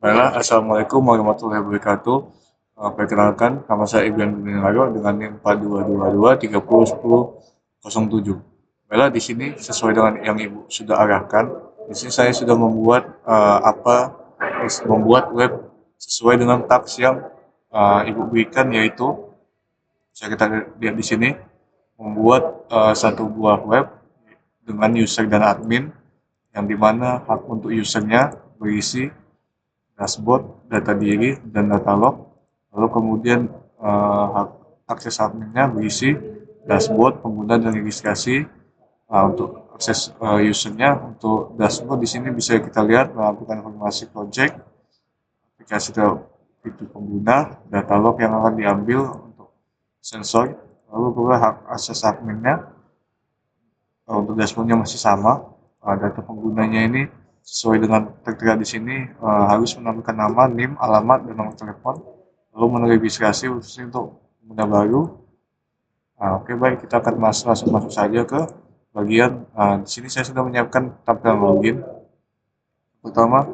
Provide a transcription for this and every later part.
Baiklah, Assalamualaikum warahmatullahi wabarakatuh. Perkenalkan, nama saya Ibrahim Nurmalo dengan NIM 4222 301007. Baiklah, di sini sesuai dengan yang Ibu sudah arahkan, di sini saya sudah membuat web sesuai dengan task yang Ibu berikan, yaitu bisa kita lihat di sini, membuat satu buah web dengan user dan admin, yang dimana hak untuk usernya berisi dashboard, data diri, dan data log. Lalu kemudian hak akses adminnya berisi dashboard, pengguna, dan registrasi. Untuk akses usernya, untuk dashboard di sini bisa kita lihat melakukan informasi project, aplikasi itu pengguna, data log yang akan diambil untuk sensor. Lalu pula hak akses adminnya, untuk dashboardnya masih sama. Data penggunanya ini sesuai dengan tertera di sini, harus menambahkan nama, NIM, alamat, dan nomor telepon, lalu meregistrasi khususnya untuk pengguna baru. Oke, baik, kita akan langsung masuk saja ke bagian. Di sini saya sudah menyiapkan tampilan login. Pertama,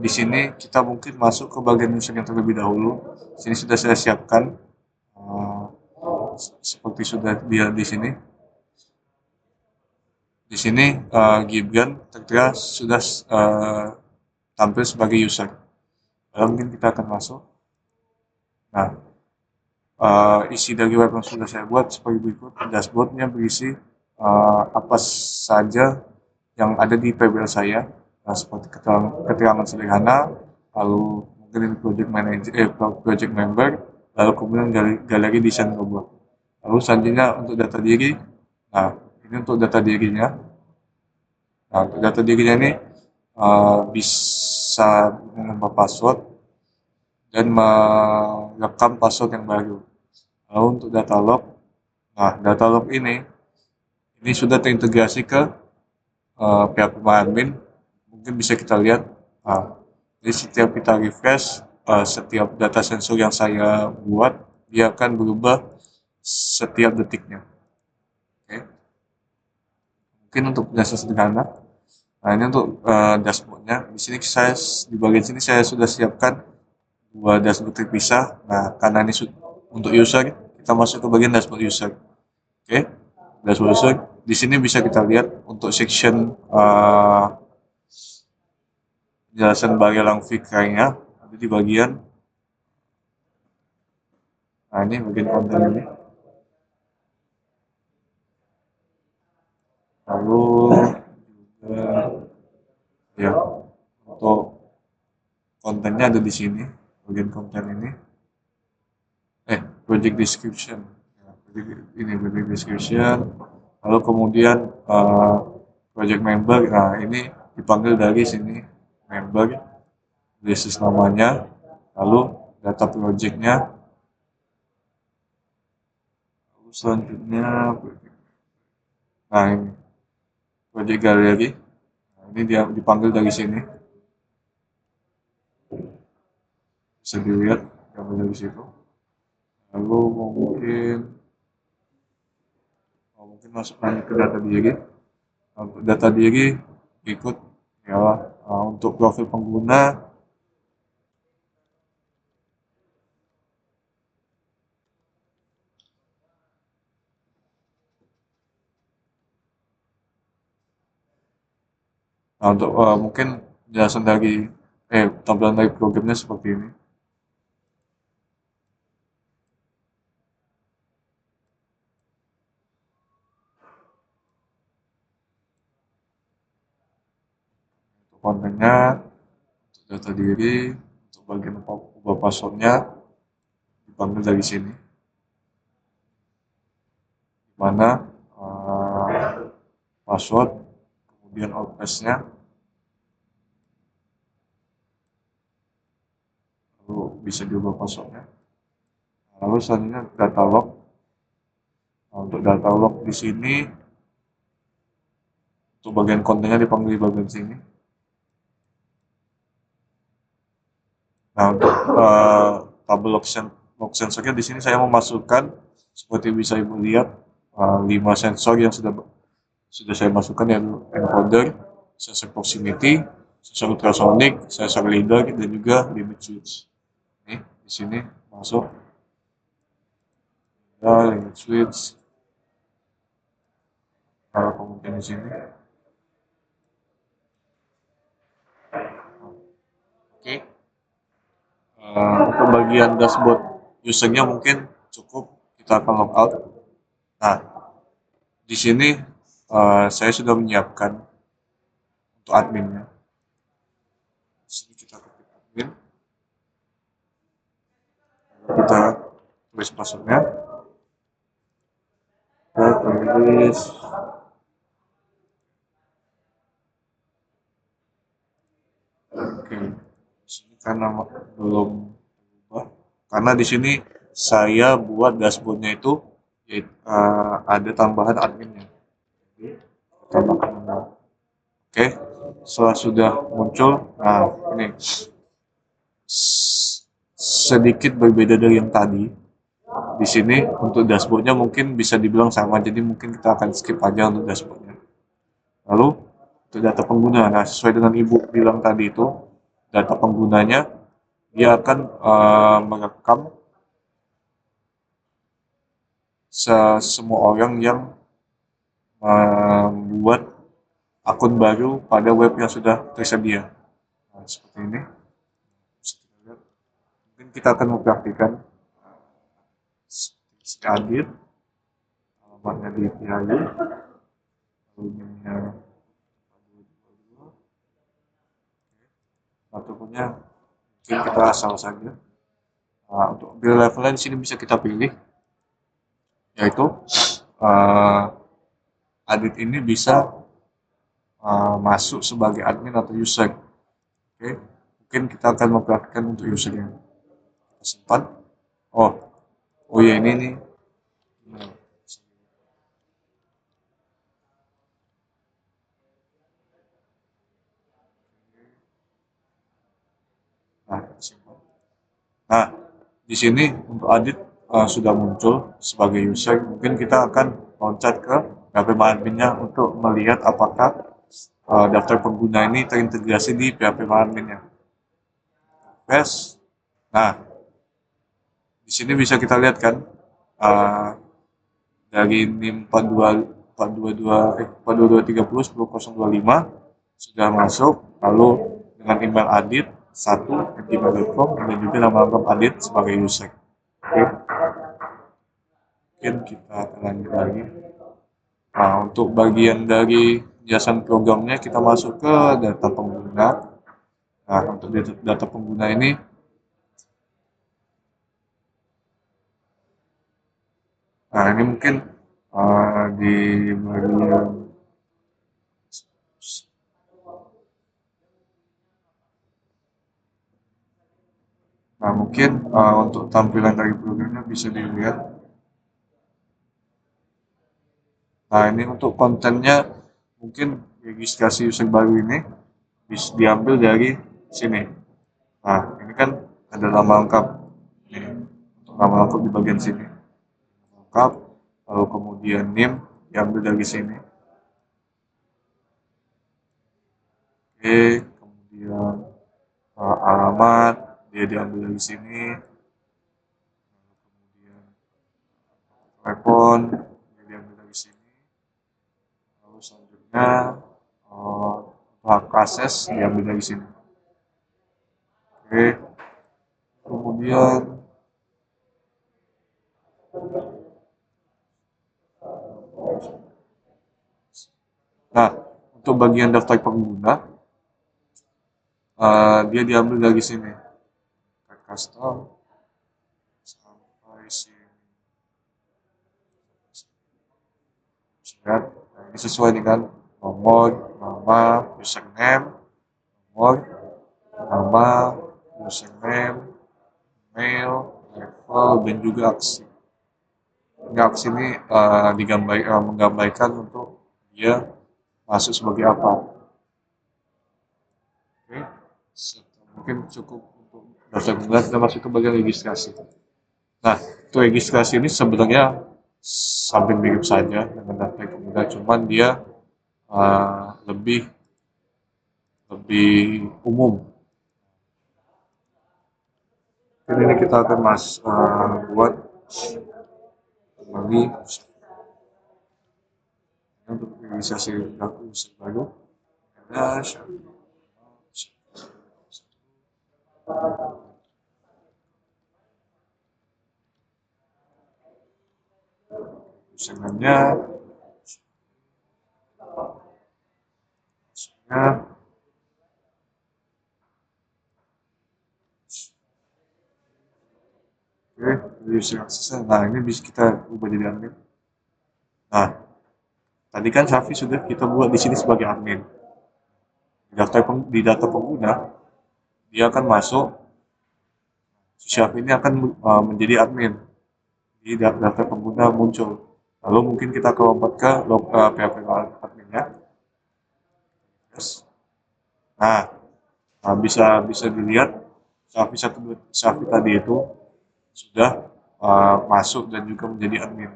di sini kita mungkin masuk ke bagian user yang terlebih dahulu. Di sini sudah saya siapkan seperti sudah dilihat di sini. Di sini Gibran tertera sudah tampil sebagai user. Lalu mungkin kita akan masuk. Nah, isi dari web yang sudah saya buat seperti berikut. Dashboardnya berisi apa saja yang ada di PBL saya, seperti keterangan sederhana, lalu mungkin ini project member, lalu kemudian galeri desain robot. Lalu selanjutnya untuk data diri. Nah, ini untuk data dirinya. Nah, untuk data dirinya ini bisa mengubah password dan merekam password yang baru. Lalu untuk data log, nah data log ini sudah terintegrasi ke pihak admin. Mungkin bisa kita lihat. Jadi setiap kita refresh, setiap data sensor yang saya buat, dia akan berubah setiap detiknya. Oke. Mungkin untuk jasa sederhana. Nah, ini untuk dashboardnya. Di bagian sini saya sudah siapkan dua dashboard terpisah. Nah, karena ini untuk user, kita masuk ke bagian dashboard user. Oke, dashboard user. Di sini bisa kita lihat untuk section penjelasan barang fikranya ada di bagian. Nah, ini bagian konten ini. Lalu ya, untuk kontennya ada di sini, bagian konten ini. Project description. Ini project description. Lalu kemudian project member. Nah, ini dipanggil dari sini member, basis namanya, lalu data projectnya. Lalu selanjutnya, nah ini project gallery. Nah, ini dia dipanggil dari sini. Bisa dilihat gambar dari situ. Lalu mungkin masuk lagi ke data diri. Data diri ikut ya, untuk profil pengguna. Nah, untuk mungkin jelasan dari tampilan dari programnya seperti ini. Untuk kontennya, untuk data diri, untuk bagian ubah passwordnya dipanggil dari sini. Dimana password, kemudian outpass-nya, lalu bisa diubah passwordnya. Lalu selanjutnya data log. Nah, untuk data log di sini, untuk bagian kontennya dipanggil di bagian sini. Nah, untuk tabel log sensornya di sini saya memasukkan seperti bisa Ibu lihat 5 sensor yang sudah saya masukkan, yaitu encoder, sensor proximity, sensor ultrasonic, sensor lidar, dan juga limit switch. Nih, di sini masuk limit switch. Kalau kemudian di sini, oke. Untuk bagian dashboard usernya mungkin cukup kita akan logout. Nah, di sini saya sudah menyiapkan untuk adminnya. Di sini kita ketik admin, kita tulis passwordnya, kita tulis oke. Di sini karena belum berubah, karena di sini saya buat dashboardnya itu ada tambahan adminnya. Jadi, tambahkan email. Oke, setelah sudah muncul, nah ini sedikit berbeda dari yang tadi. Di sini untuk dashboardnya mungkin bisa dibilang sama, jadi mungkin kita akan skip aja untuk dashboardnya. Lalu untuk data pengguna, nah sesuai dengan ibu bilang tadi itu, data penggunanya dia akan merekam semua orang yang membuat akun baru pada web yang sudah tersedia. Nah, seperti ini. Mungkin kita akan mempraktikkan edit, alamatnya di PIU, lalunya ataupun mungkin kita asal saja. Nah, untuk build levelnya di sini bisa kita pilih, yaitu edit ini bisa masuk sebagai admin atau user. Oke, mungkin kita akan mempraktikkan untuk usernya. Kita simpan. Oh ya ini nih. Nah, simpan. Nah, di sini untuk edit sudah muncul sebagai user. Mungkin kita akan loncat ke PHP adminnya untuk melihat apakah daftar pengguna ini terintegrasi di PHP adminnya. Press. Nah, di sini bisa kita lihat kan dari NIM 422301025 sudah masuk, lalu dengan email adit 1@gmail.com dan juga nama lengkap adit sebagai user. Oke. Mungkin kita akan lanjut lagi. Nah, untuk bagian dari jelasan programnya kita masuk ke data pengguna. Nah, untuk data pengguna ini ini mungkin di bagian mungkin untuk tampilan dari programnya bisa dilihat. Nah, ini untuk kontennya mungkin registrasi user baru ini bisa diambil dari sini. Nah, ini kan ada nama lengkap. Ini untuk nama lengkap di bagian sini. Lengkap, lalu kemudian NIM diambil dari sini. Oke, kemudian alamat dia diambil dari sini. Kemudian telepon dia diambil dari sini. Lalu selanjutnya hak akses diambil dari sini. Oke, kemudian nah untuk bagian daftar pengguna dia diambil dari sini, custom sampai sini. Nah, ini sesuai dengan nomor, nama, username, nomor, nama, username, mail, level, dan juga aksi. Ini aksi ini menggambarkan untuk dia masuk sebagai apa. Oke, mungkin cukup untuk daftar pengguna. Kita masuk ke bagian registrasi. Nah, untuk registrasi ini sebenarnya hampir mirip saja dengan daftar pengguna, cuman dia lebih lebih umum. Ini kita akan buat kembali untuk realisasi pelaku usaha baru. Ada usahanya, oke, user access. Nah, ini bisa kita ubah jadi admin. Nah, tadi kan Safi sudah kita buat di sini sebagai admin. Di data pengguna, dia akan masuk, si Safi ini akan menjadi admin. Di data pengguna muncul. Lalu mungkin kita lompat ke PHP adminnya. Yes. Nah, bisa dilihat Safi tadi itu sudah masuk dan juga menjadi admin.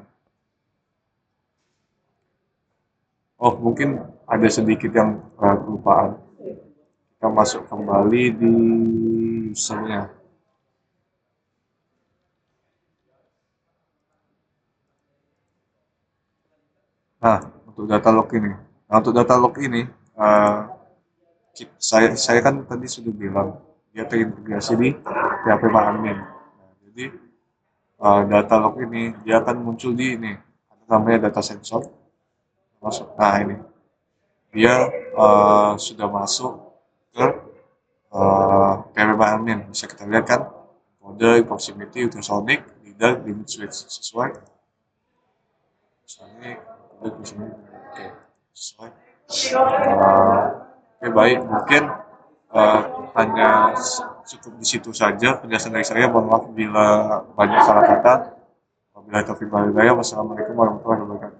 Oh, mungkin ada sedikit yang kelupaan. Kita masuk kembali di usernya. Nah, untuk data log ini. Nah, untuk data log ini, uh, saya kan tadi sudah bilang dia terintegrasi di PHP admin. Nah, jadi data log ini dia akan muncul di ini, namanya data sensor. Masuk. Nah, ini dia sudah masuk ke PHP admin. Bisa kita lihat kan kode proximity, ultrasonic, leader, limit switch sesuai. Misalnya kode proximity, oke, sesuai. Oke, baik, mungkin uh, hanya cukup di situ saja penjelasan dari saya. Mohon maaf bila banyak salah kata. Wabillahi taufiq wal hidayah. Wassalamualaikum warahmatullahi wabarakatuh.